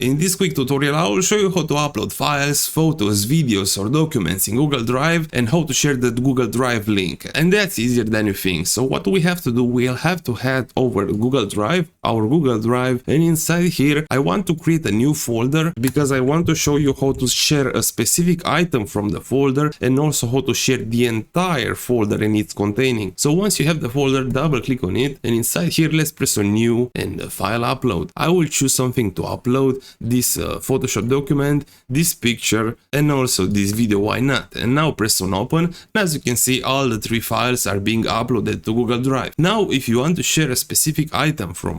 In this quick tutorial I will show you how to upload files, photos, videos or documents in Google Drive and how to share the Google Drive link. And that's easier than you think. So what we have to do, we'll have to head over to Google Drive, our Google Drive, and inside here I want to create a new folder because I want to show you how to share a specific item from the folder and also how to share the entire folder and its containing. So once you have the folder, double click on it and inside here let's press on new and file upload. I will choose something to upload, this Photoshop document, this picture and also this video, why not? And now press on open and as you can see all the three files are being uploaded to Google Drive. Now if you want to share a specific item from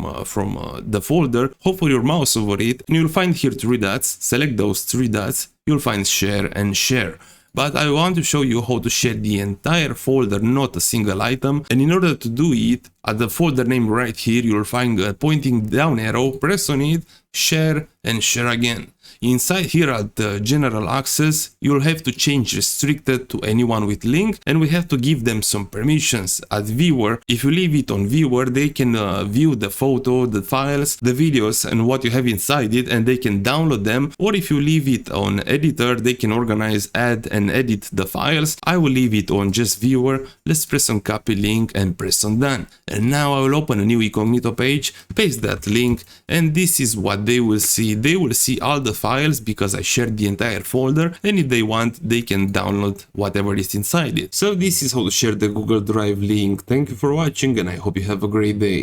the folder, hover your mouse over it and you'll find here three dots, select those three dots, you'll find share and share. But I want to show you how to share the entire folder, not a single item, and in order to do it, at the folder name right here you'll find a pointing down arrow, press on it, share and share again. Inside here at the general access you'll have to change restricted to anyone with link and we have to give them some permissions. At viewer, if you leave it on viewer they can view the photo, the files, the videos and what you have inside it and they can download them, or if you leave it on editor they can organize, add and edit the files. I will leave it on just viewer. Let's press on copy link and press on done. And now I will open a new incognito page, paste that link and this is what they will see. They will see all the files because I shared the entire folder and if they want they can download whatever is inside it. So this is how to share the Google Drive link. Thank you for watching and I hope you have a great day.